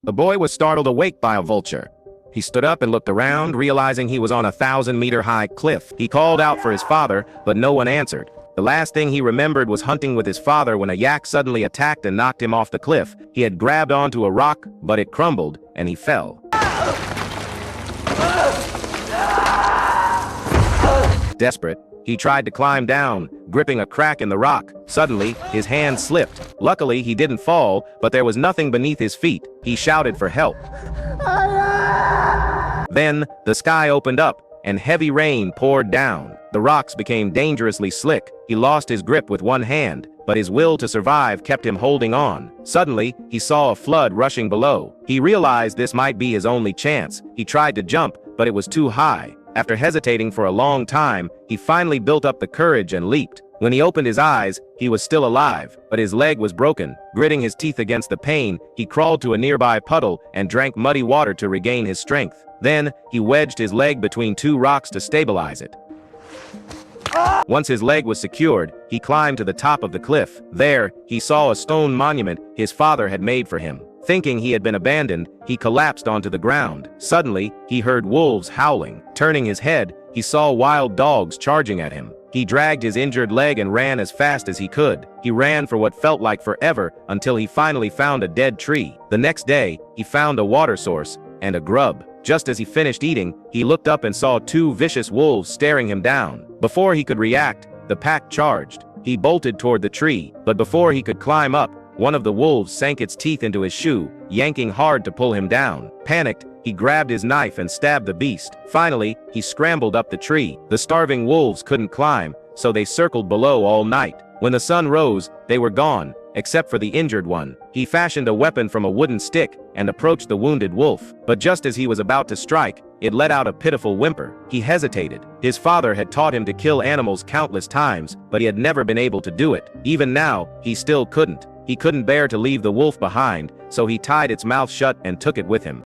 The boy was startled awake by a vulture. He stood up and looked around, realizing he was on a 1,000-meter-high cliff. He called out for his father, but no one answered. The last thing he remembered was hunting with his father when a yak suddenly attacked and knocked him off the cliff. He had grabbed onto a rock, but it crumbled, and he fell. Desperate, he tried to climb down, gripping a crack in the rock. Suddenly, his hand slipped. Luckily, he didn't fall, but there was nothing beneath his feet. He shouted for help. Then, the sky opened up, and heavy rain poured down. The rocks became dangerously slick. He lost his grip with one hand, but his will to survive kept him holding on. Suddenly, he saw a flood rushing below. He realized this might be his only chance. He tried to jump, but it was too high. After hesitating for a long time, he finally built up the courage and leaped. When he opened his eyes, he was still alive, but his leg was broken. Gritting his teeth against the pain, he crawled to a nearby puddle and drank muddy water to regain his strength. Then, he wedged his leg between two rocks to stabilize it. Once his leg was secured, he climbed to the top of the cliff. There, he saw a stone monument his father had made for him. Thinking he had been abandoned, he collapsed onto the ground. Suddenly, he heard wolves howling. Turning his head, he saw wild dogs charging at him. He dragged his injured leg and ran as fast as he could. He ran for what felt like forever until he finally found a dead tree. The next day, he found a water source and a grub. Just as he finished eating, he looked up and saw two vicious wolves staring him down. Before he could react, the pack charged. He bolted toward the tree, but before he could climb up, one of the wolves sank its teeth into his shoe, yanking hard to pull him down. Panicked, he grabbed his knife and stabbed the beast. Finally, he scrambled up the tree. The starving wolves couldn't climb, so they circled below all night. When the sun rose, they were gone, except for the injured one. He fashioned a weapon from a wooden stick and approached the wounded wolf. But just as he was about to strike, it let out a pitiful whimper. He hesitated. His father had taught him to kill animals countless times, but he had never been able to do it. Even now, he still couldn't. He couldn't bear to leave the wolf behind, so he tied its mouth shut and took it with him.